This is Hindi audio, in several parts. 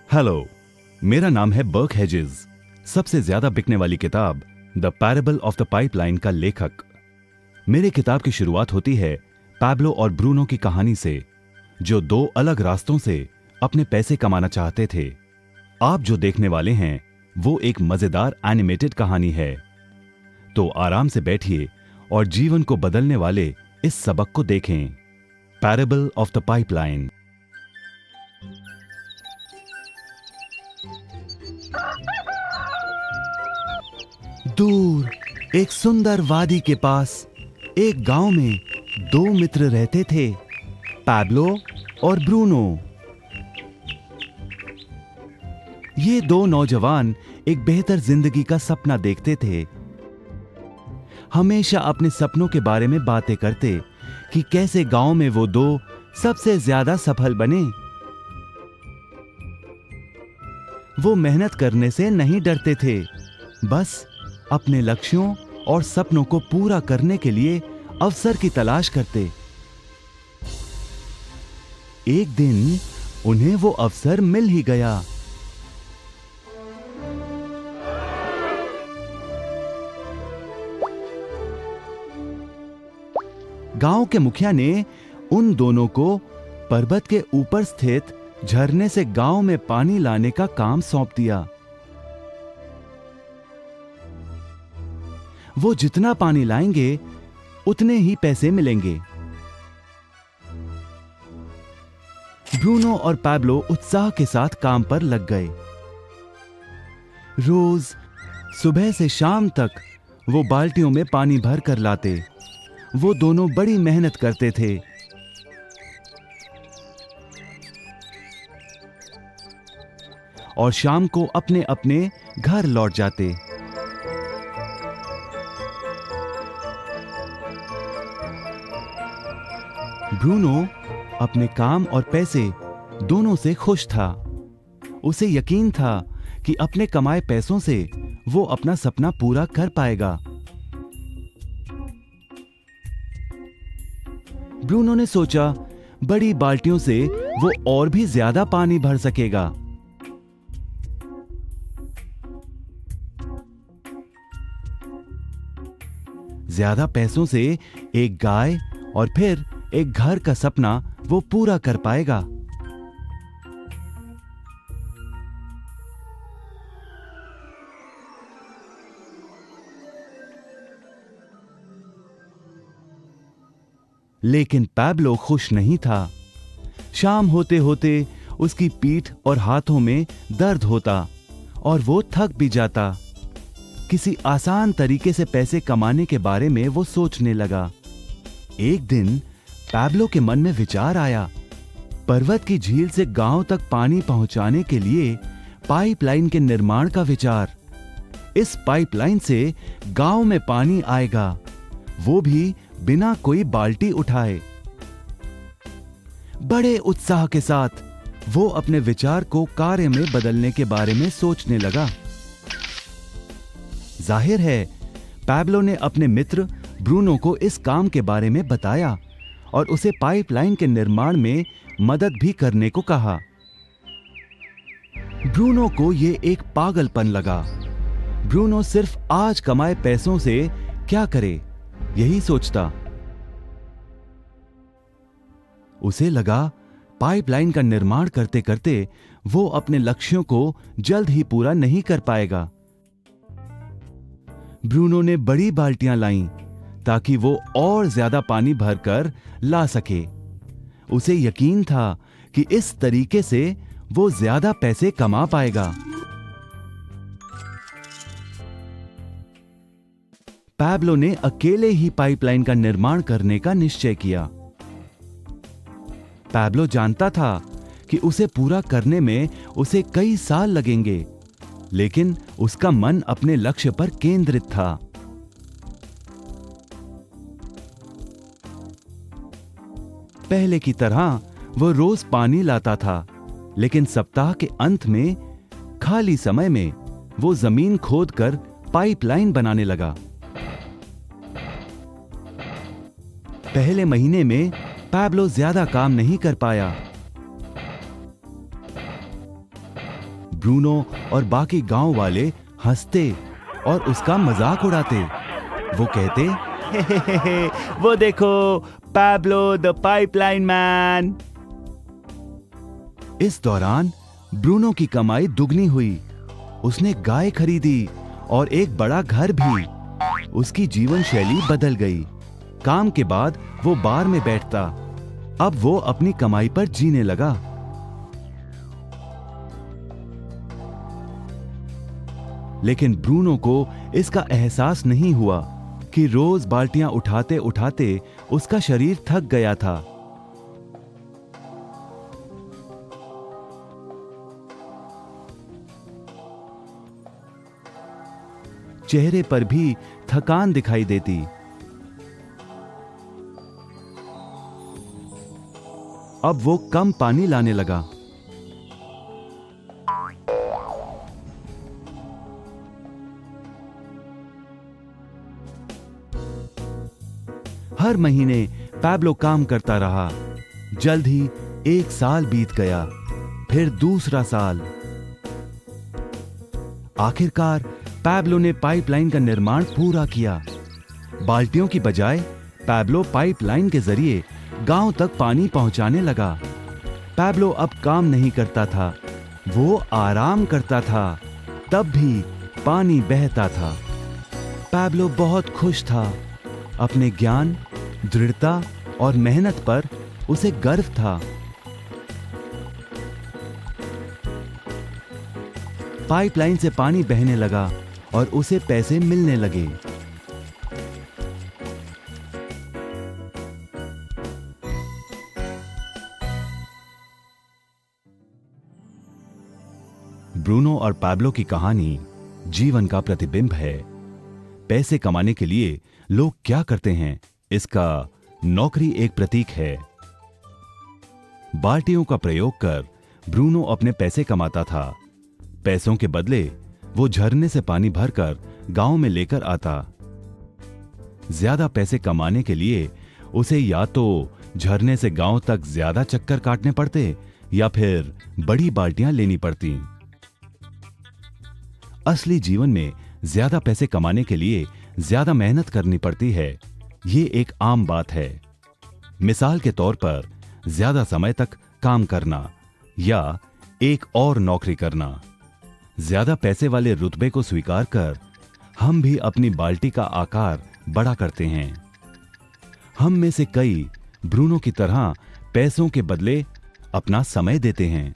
हेलो, मेरा नाम है बर्क हेजेस। सबसे ज्यादा बिकने वाली किताब the parable of the pipeline का लेखक। मेरे किताब की शुरुआत होती है पैब्लो और ब्रूनो की कहानी से, जो दो अलग रास्तों से अपने पैसे कमाना चाहते थे। आप जो देखने वाले हैं वो एक मजेदार एनिमेटेड कहानी है। तो आराम से बैठिए और जीवन को बदलने वाले इस सबक को देखें, पैरेबल ऑफ द पाइपलाइन। दूर एक सुंदर वादी के पास एक गांव में दो मित्र रहते थे, पैब्लो और ब्रूनो। ये दो नौजवान एक बेहतर जिंदगी का सपना देखते थे। हमेशा अपने सपनों के बारे में बातें करते कि कैसे गांव में वो दो सबसे ज्यादा सफल बने। वो मेहनत करने से नहीं डरते थे, बस अपने लक्ष्यों और सपनों को पूरा करने के लिए अवसर की तलाश करते। एक दिन उन्हें वो अवसर मिल ही गया। गांव के मुखिया ने उन दोनों को पर्वत के ऊपर स्थित झरने से गांव में पानी लाने का काम सौंप दिया। वो जितना पानी लाएंगे उतने ही पैसे मिलेंगे। ब्रूनो और पैब्लो उत्साह के साथ काम पर लग गए। रोज सुबह से शाम तक वो बाल्टियों में पानी भर कर लाते। वो दोनों बड़ी मेहनत करते थे। और शाम को अपने अपने घर लौट जाते। ब्रूनो अपने काम और पैसे दोनों से खुश था। उसे यकीन था कि अपने कमाए पैसों से वो अपना सपना पूरा कर पाएगा। ब्रूनो ने सोचा बड़ी बाल्टियों से वो और भी ज्यादा पानी भर सकेगा। ज्यादा पैसों से एक गाय और फिर एक घर का सपना वो पूरा कर पाएगा। लेकिन पैब्लो खुश नहीं था। शाम होते होते उसकी पीठ और हाथों में दर्द होता और वो थक भी जाता। किसी आसान तरीके से पैसे कमाने के बारे में वो सोचने लगा। एक दिन पैब्लो के मन में विचार आया, पर्वत की झील से गांव तक पानी पहुंचाने के लिए पाइपलाइन के निर्माण का विचार। इस पाइपलाइन से गांव में पानी आएगा, वो भी बिना कोई बाल्टी उठाए। बड़े उत्साह के साथ वो अपने विचार को कार्य में बदलने के बारे में सोचने लगा। जाहिर है पैब्लो ने अपने मित्र ब्रूनो को इस काम के बारे में बताया और उसे पाइपलाइन के निर्माण में मदद भी करने को कहा। ब्रूनो को यह एक पागलपन लगा। ब्रूनो सिर्फ आज कमाए पैसों से क्या करे, यही सोचता। उसे लगा पाइपलाइन का निर्माण करते करते वो अपने लक्ष्यों को जल्द ही पूरा नहीं कर पाएगा। ब्रूनो ने बड़ी बाल्टियां लाईं ताकि वो और ज्यादा पानी भरकर ला सके। उसे यकीन था कि इस तरीके से वो ज्यादा पैसे कमा पाएगा। पैब्लो ने अकेले ही पाइपलाइन का निर्माण करने का निश्चय किया। पैब्लो जानता था कि उसे पूरा करने में उसे कई साल लगेंगे, लेकिन उसका मन अपने लक्ष्य पर केंद्रित था। पहले की तरह वो रोज पानी लाता था, लेकिन सप्ताह के अंत में खाली समय में वो जमीन खोदकर पाइपलाइन बनाने लगा। पहले महीने में पैब्लो ज्यादा काम नहीं कर पाया। ब्रूनो और बाकी गांव वाले हंसते और उसका मजाक उड़ाते। वो कहते, हे, वो देखो, पैब्लो द पाइपलाइन मैन। इस दौरान ब्रूनो की कमाई दुगनी हुई। उसने गाय खरीदी और एक बड़ा घर भी। उसकी जीवन शैली बदल गई। काम के बाद वो बार में बैठता। अब वो अपनी कमाई पर जीने लगा। लेकिन ब्रूनो को इसका एहसास नहीं हुआ कि रोज बाल्टियां उठाते उठाते उसका शरीर थक गया था। चेहरे पर भी थकान दिखाई देती। अब वो कम पानी लाने लगा। हर महीने पैब्लो काम करता रहा। जल्द ही 1 साल बीत गया, फिर दूसरा साल। आखिरकार पैब्लो ने पाइपलाइन का निर्माण पूरा किया। बाल्टियों की बजाय पैब्लो पाइपलाइन के जरिए गांव तक पानी पहुंचाने लगा। पैब्लो अब काम नहीं करता था, वो आराम करता था। तब भी पानी बहता था। पैब्लो बहुत खुश था। अपने ज्ञान, दृढ़ता और मेहनत पर उसे गर्व था। पाइपलाइन से पानी बहने लगा और उसे पैसे मिलने लगे। ब्रूनो और पैब्लो की कहानी जीवन का प्रतिबिंब है। पैसे कमाने के लिए लोग क्या करते हैं, इसका नौकरी एक प्रतीक है। बाल्टियों का प्रयोग कर ब्रूनो अपने पैसे कमाता था। पैसों के बदले वो झरने से पानी भरकर गांव में लेकर आता। ज्यादा पैसे कमाने के लिए उसे या तो झरने से गांव तक ज्यादा चक्कर काटने पड़ते या फिर बड़ी बाल्टियां लेनी पड़ती। असली जीवन में ज्यादा पैसे कमाने के लिए ज्यादा मेहनत करनी पड़ती है। ये एक आम बात है। मिसाल के तौर पर ज्यादा समय तक काम करना या एक और नौकरी करना। ज्यादा पैसे वाले रुतबे को स्वीकार कर हम भी अपनी बाल्टी का आकार बड़ा करते हैं। हम में से कई ब्रूनो की तरह पैसों के बदले अपना समय देते हैं।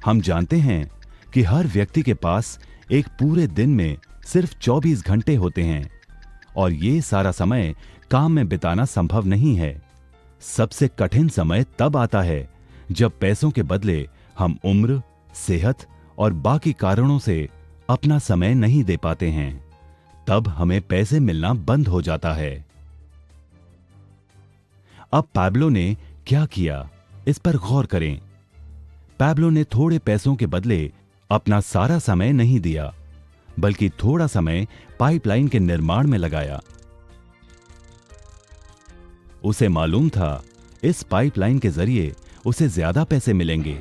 हम जानते हैं कि हर व्यक्ति के पास एक पूरे दिन में सिर्फ 24 घंटे होते हैं और ये सारा समय काम में बिताना संभव नहीं है। सबसे कठिन समय तब आता है जब पैसों के बदले हम उम्र, सेहत और बाकी कारणों से अपना समय नहीं दे पाते हैं। तब हमें पैसे मिलना बंद हो जाता है। अब पैब्लो ने क्या किया, इस पर गौर करें। पैब्लो ने थोड़े पैसों के बदले अपना सारा समय नहीं दिया, बल्कि थोड़ा समय पाइपलाइन के निर्माण में लगाया। उसे मालूम था इस पाइपलाइन के जरिए उसे ज्यादा पैसे मिलेंगे।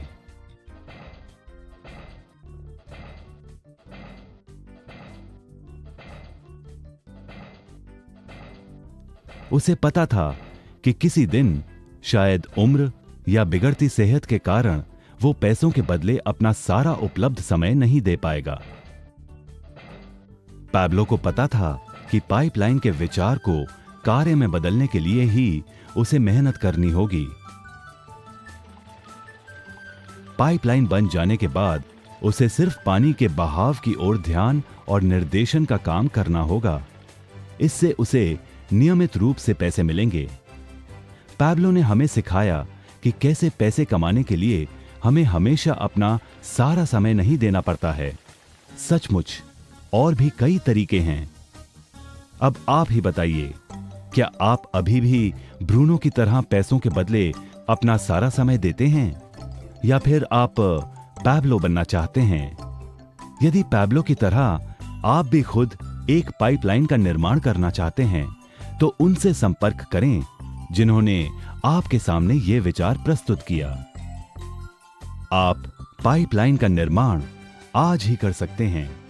उसे पता था कि किसी दिन शायद उम्र या बिगड़ती सेहत के कारण वो पैसों के बदले अपना सारा उपलब्ध समय नहीं दे पाएगा। पैब्लो को पता था कि पाइपलाइन के विचार को कार्य में बदलने के लिए ही उसे मेहनत करनी होगी। पाइपलाइन बन जाने के बाद उसे सिर्फ पानी के बहाव की ओर ध्यान और निर्देशन का काम करना होगा। इससे उसे नियमित रूप से पैसे मिलेंगे। पैब्लो ने हमें सिखाया कि कैसे पैसे कमाने के लिए हमें हमेशा अपना सारा समय नहीं देना पड़ता है। सचमुच और भी कई तरीके हैं। अब आप ही बताइए, क्या आप अभी भी ब्रूनो की तरह पैसों के बदले अपना सारा समय देते हैं या फिर आप पैब्लो बनना चाहते हैं? यदि पैब्लो की तरह आप भी खुद एक पाइपलाइन का निर्माण करना चाहते हैं तो उनसे संपर्क करें जिन्होंने आपके सामने ये विचार प्रस्तुत किया। आप पाइपलाइन का निर्माण आज ही कर सकते हैं।